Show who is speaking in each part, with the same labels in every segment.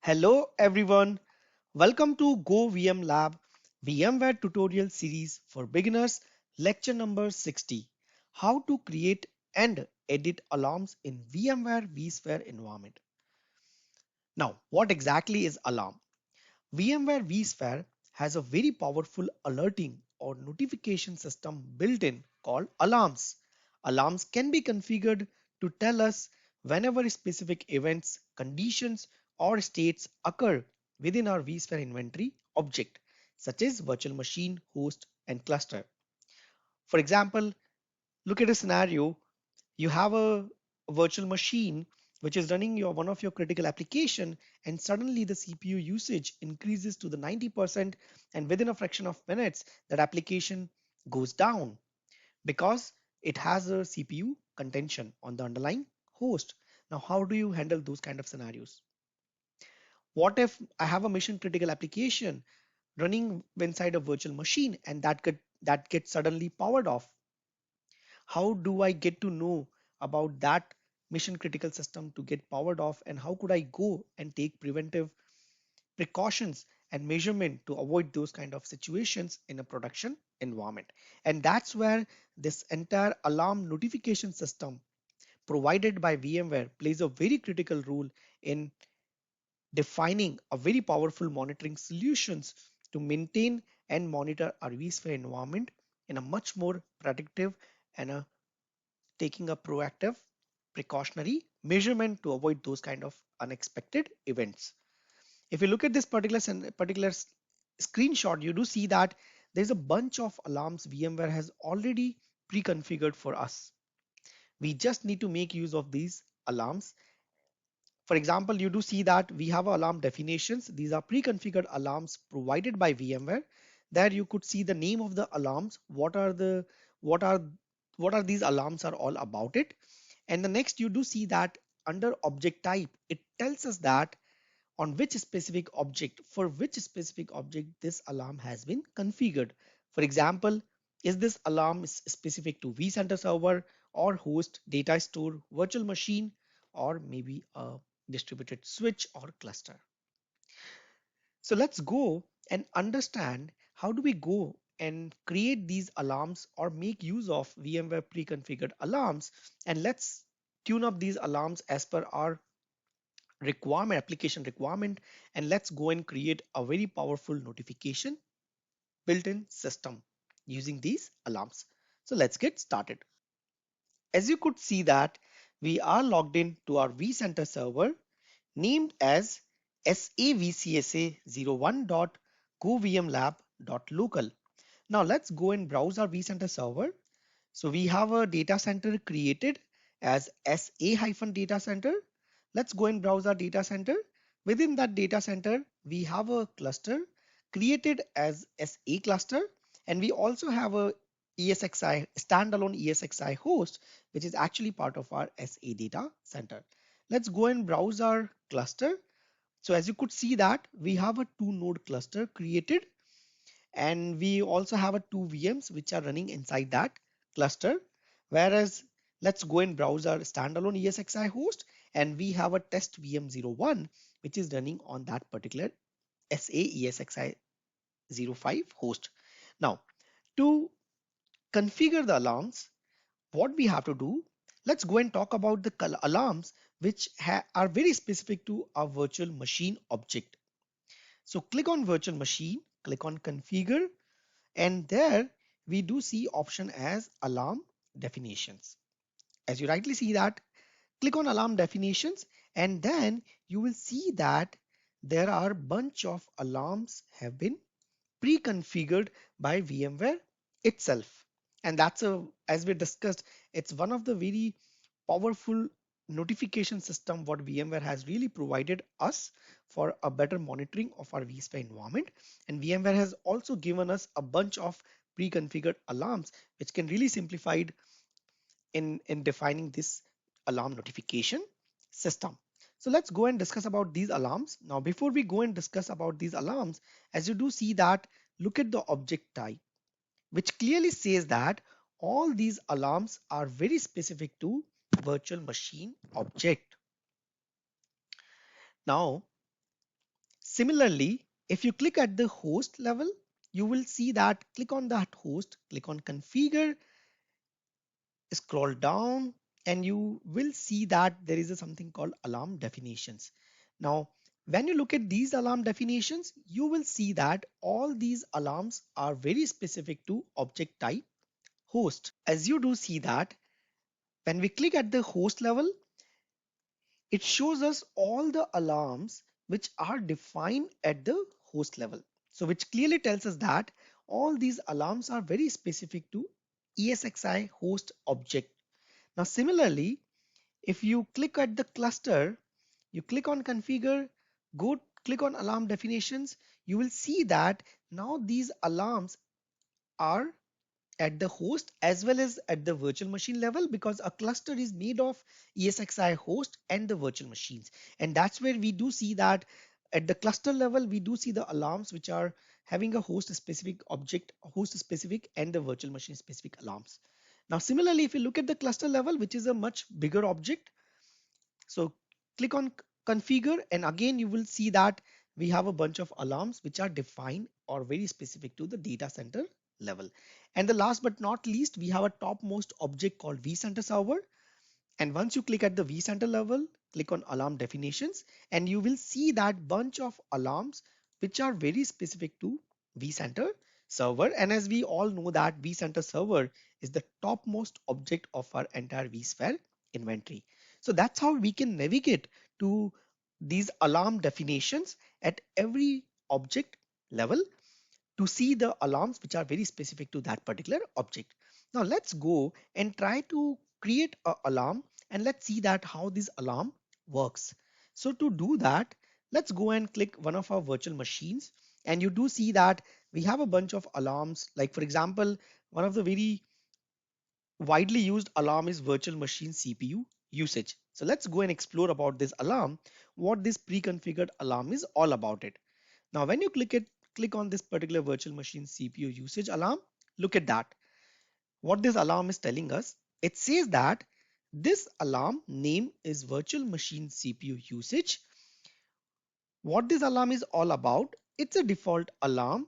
Speaker 1: Hello everyone, welcome to Go VM Lab VMware tutorial series for beginners, lecture number 60. How to create and edit alarms in VMware vSphere environment. Now, what exactly is alarm? VMware vSphere has a very powerful alerting or notification system built in called alarms. Alarms can be configured to tell us whenever specific events, conditions, or states occur within our vSphere inventory object, such as virtual machine, host, and cluster. For example, look at a scenario. You have a virtual machine which is running your one of your critical application, and suddenly the CPU usage increases to the 90%, and within a fraction of minutes that application goes down because it has a CPU contention on the underlying host. Now how do you handle those kind of scenarios? What if I have a mission critical application running inside a virtual machine and that gets suddenly powered off? How do I get to know about that mission critical system to get powered off, and how could I go and take preventive precautions and measurement to avoid those kind of situations in a production environment? And that's where this entire alarm notification system provided by VMware plays a very critical role in defining a very powerful monitoring solutions to maintain and monitor our vSphere environment in a much more predictive and a taking a proactive precautionary measurement to avoid those kind of unexpected events. If you look at this screenshot, you do see that there's a bunch of alarms VMware has already pre-configured for us. We just need to make use of these alarms. For example, you do see that we have alarm definitions. These are pre-configured alarms provided by VMware. There you could see the name of the alarms, what are what are these alarms are all about it. And the next, you do see that under object type, it tells us that on which specific object, for which specific object this alarm has been configured. For example, is this alarm specific to vCenter server or host, data store, virtual machine, or maybe a distributed switch or cluster? So let's go and understand how do we go and create these alarms or make use of VMware pre-configured alarms, and let's tune up these alarms as per our application requirement, and let's go and create a very powerful notification built-in system using these alarms. So let's get started. As you could see that we are logged in to our vCenter server named as savcsa01.govmlab.local. Now let's go and browse our vCenter server. So we have a data center created as SA-data center. Let's go and browse our data center. Within that data center, we have a cluster created as SA cluster, and we also have a ESXi standalone ESXi host, which is actually part of our SA data center. Let's go and browse our cluster. So as you could see that we have a 2 node cluster created, and we also have a 2 VMs which are running inside that cluster. Whereas let's go and browse our standalone ESXi host, and we have a test VM01 which is running on that particular SA ESXi 05 host. Now to configure the alarms, what we have to do, let's go and talk about the alarms which are very specific to our virtual machine object. So click on virtual machine, click on configure, and there we do see option as alarm definitions. As you rightly see that, click on alarm definitions, and then you will see that there are bunch of alarms have been pre-configured by VMware itself. And that's a, as we discussed, it's one of the very powerful notification system what VMware has really provided us for a better monitoring of our vSphere environment. And VMware has also given us a bunch of pre-configured alarms which can really simplified in defining this alarm notification system. So let's go and discuss about these alarms. Now before we go and discuss about these alarms, as you do see that, look at the object type which clearly says that all these alarms are very specific to virtual machine object. Now Similarly, if you click at the host level, you will see that click on that host, click on configure, scroll down, and you will see that there is something called alarm definitions. Now, when you look at these alarm definitions, you will see that all these alarms are very specific to object type host. As you do see that, when we click at the host level, it shows us all the alarms which are defined at the host level. So which clearly tells us that all these alarms are very specific to ESXi host object. Now similarly, if you click at the cluster, you click on configure, go click on alarm definitions, you will see that now these alarms are at the host as well as at the virtual machine level, because a cluster is made of ESXi host and the virtual machines. And that's where we do see that at the cluster level, we do see the alarms which are having a host specific object, host specific and the virtual machine specific alarms. Now, similarly, if you look at the cluster level, which is a much bigger object, so click on configure, and again, you will see that we have a bunch of alarms which are defined or very specific to the data center level. And the last but not least, we have a topmost object called vCenter server. And once you click at the vCenter level, click on alarm definitions, and you will see that bunch of alarms which are very specific to vCenter server. And as we all know that vCenter server is the topmost object of our entire vSphere inventory. So that's how we can navigate to these alarm definitions at every object level to see the alarms which are very specific to that particular object. Now let's go and try to create an alarm, and let's see that how this alarm works. So to do that, let's go and click one of our virtual machines, and you do see that we have a bunch of alarms. Like for example, one of the very widely used alarm is virtual machine CPU usage. So let's go and explore about this alarm, what this pre-configured alarm is all about it. Now, when you click on this particular virtual machine CPU usage alarm, look at that. What this alarm is telling us, it says that this alarm name is virtual machine CPU usage. What this alarm is all about, it's a default alarm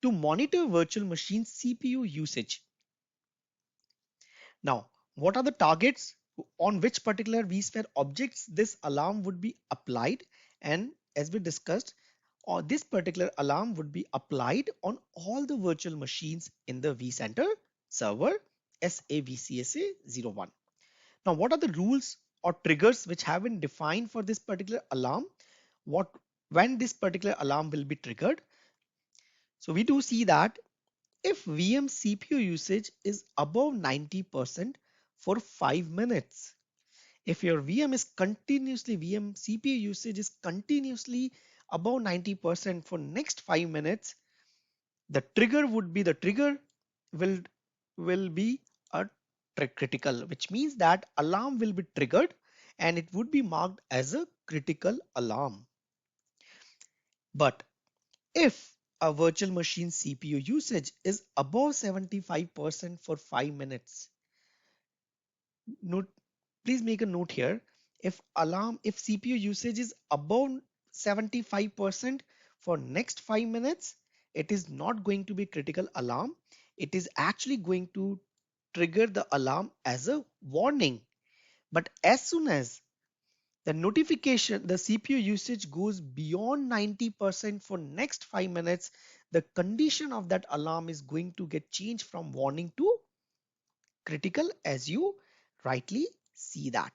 Speaker 1: to monitor virtual machine CPU usage. Now, what are the targets on which particular vSphere objects this alarm would be applied? And as we discussed, or this particular alarm would be applied on all the virtual machines in the vCenter server SAVCSA01. Now, what are the rules or triggers which have been defined for this particular alarm? When this particular alarm will be triggered? So we do see that if VM CPU usage is above 90% for 5 minutes, if your VM CPU usage is continuously above 90% for next 5 minutes, the trigger will be a critical, which means that alarm will be triggered and it would be marked as a critical alarm. But if a virtual machine CPU usage is above 75% for 5 minutes, note, please make a note here. If CPU usage is above 75% for next 5 minutes, it is not going to be critical alarm. It is actually going to trigger the alarm as a warning. But as soon as the CPU usage goes beyond 90% for next 5 minutes, the condition of that alarm is going to get changed from warning to critical, as you rightly see that.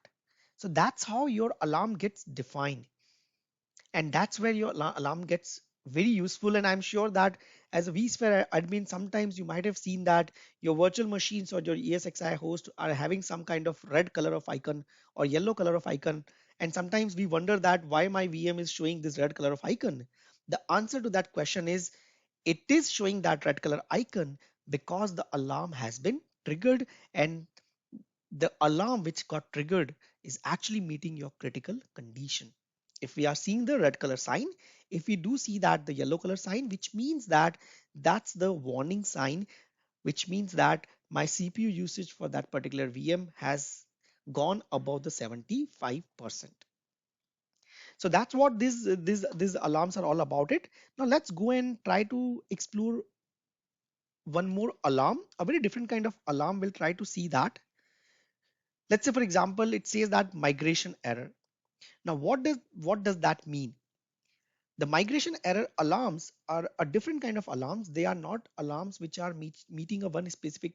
Speaker 1: So that's how your alarm gets defined. And that's where your alarm gets very useful. And I'm sure that as a vSphere admin, sometimes you might have seen that your virtual machines or your ESXi host are having some kind of red color of icon or yellow color of icon. And sometimes we wonder that why my VM is showing this red color of icon. The answer to that question is it is showing that red color icon because the alarm has been triggered, and the alarm which got triggered is actually meeting your critical condition. If we are seeing the red color sign, if we do see that the yellow color sign, which means that that's the warning sign, which means that my CPU usage for that particular VM has gone above the 75%. So that's what these alarms are all about it. Now let's go and try to explore one more alarm, a very different kind of alarm. We'll try to see that. Let's say, for example, it says that migration error. Now what does that mean? The migration error alarms are a different kind of alarms. They are not alarms which are meeting a one specific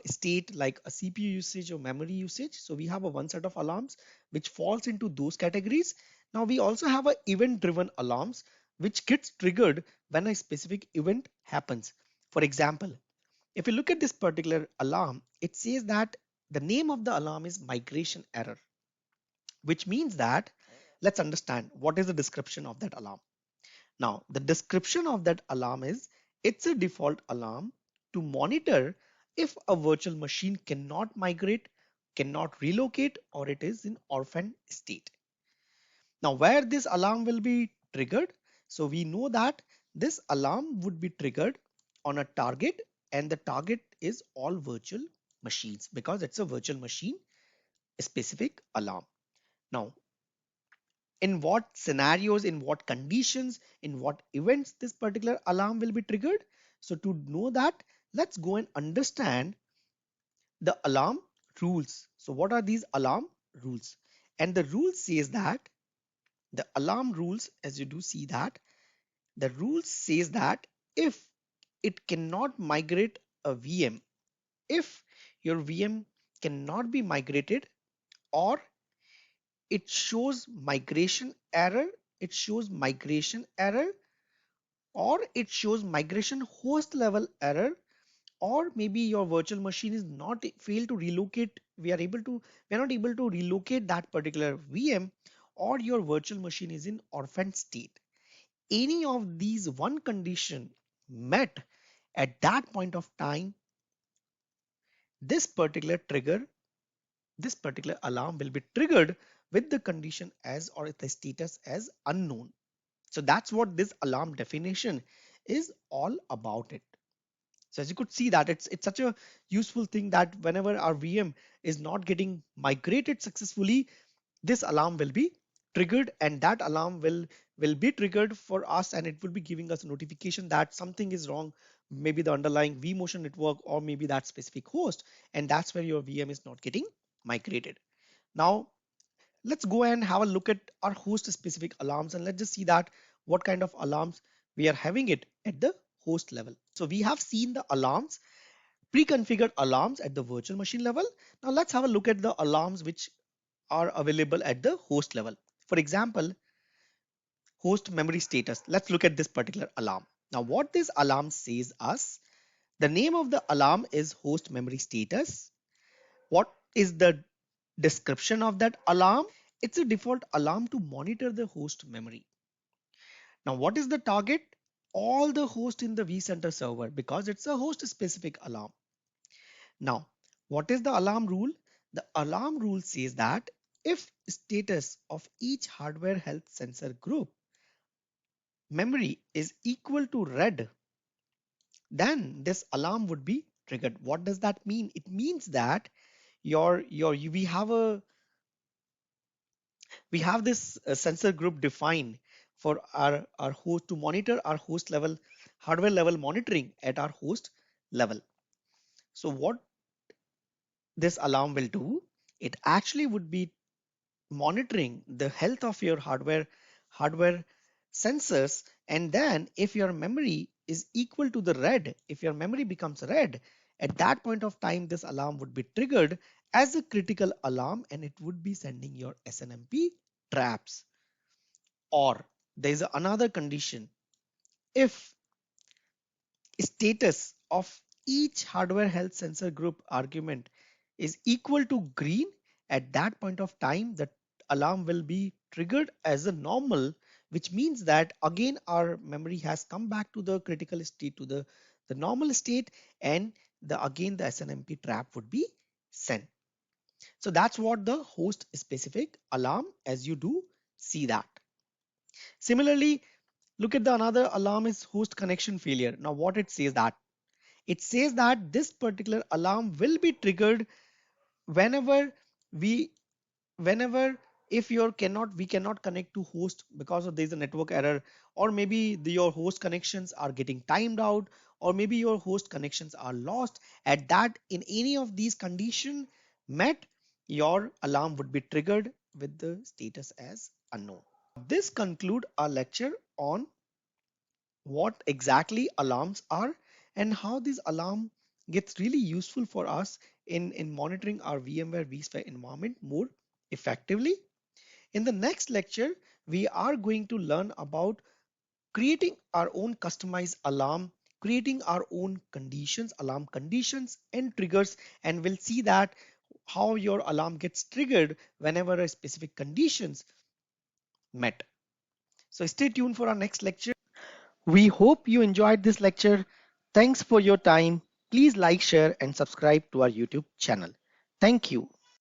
Speaker 1: state like a CPU usage or memory usage. So we have a one set of alarms which falls into those categories. Now we also have a event driven alarms which gets triggered when a specific event happens. For example, if you look at this particular alarm, it says that the name of the alarm is migration error, which means that let's understand what is the description of that alarm. Now, the description of that alarm is it's a default alarm to monitor if a virtual machine cannot migrate, cannot relocate, or it is in orphan state. Now, where this alarm will be triggered? So we know that this alarm would be triggered on a target, and the target is all virtual machines because it's a virtual machine specific alarm. Now, in what scenarios, in what conditions, in what events this particular alarm will be triggered. So to know that, let's go and understand the alarm rules. So what are these alarm rules? And the rule says that the alarm rules, as you do see that, the rule says that if it cannot migrate a VM, if your VM cannot be migrated, or it shows migration error, it shows migration error, or it shows migration host level error, or maybe your virtual machine is not failed to relocate. We are not able to relocate that particular VM, or your virtual machine is in orphan state. Any of these one condition met at that point of time, this particular trigger, this particular alarm will be triggered with the condition as or the status as unknown. So that's what this alarm definition is all about it. So as you could see that it's such a useful thing that whenever our VM is not getting migrated successfully, this alarm will be triggered, and that alarm will be triggered for us, and it will be giving us a notification that something is wrong, maybe the underlying vMotion network or maybe that specific host, and that's where your VM is not getting migrated. Now let's go and have a look at our host specific alarms, and let's just see that what kind of alarms we are having it at the host level. So we have seen the alarms, pre-configured alarms at the virtual machine level. Now let's have a look at the alarms which are available at the host level. For example, host memory status. Let's look at this particular alarm. Now what this alarm says us, the name of the alarm is host memory status. What is the description of that alarm? It's a default alarm to monitor the host memory. Now, what is the target? All the hosts in the vCenter server because it's a host specific alarm. Now, what is the alarm rule? The alarm rule says that if status of each hardware health sensor group memory is equal to red, then this alarm would be triggered. What does that mean? It means that we have this sensor group defined for our host to monitor our host level hardware level monitoring at our host level. So what this alarm will do, it actually would be monitoring the health of your hardware sensors, and then if your memory is equal to the red, if your memory becomes red, at that point of time this alarm would be triggered as a critical alarm, and it would be sending your SNMP traps. Or there is another condition. If status of each hardware health sensor group argument is equal to green, at that point of time the alarm will be triggered as a normal, which means that again our memory has come back to the critical state, to the normal state, and again the SNMP trap would be sent. So that's what the host specific alarm, as you do see that. Similarly, look at the another alarm is host connection failure. Now what it says that? It says that this particular alarm will be triggered whenever we whenever if we cannot connect to host because of there's a network error, or maybe your host connections are getting timed out, or maybe your host connections are lost, at that in any of these condition met, your alarm would be triggered with the status as unknown. This conclude our lecture on what exactly alarms are and how this alarm gets really useful for us in monitoring our VMware vSphere environment more effectively. In the next lecture, we are going to learn about creating our own customized alarm, creating our own conditions, alarm conditions and triggers, and we'll see that how your alarm gets triggered whenever a specific conditions met. So stay tuned for our next lecture. We hope you enjoyed this lecture. Thanks for your time. Please like, share, and subscribe to our YouTube channel. Thank you.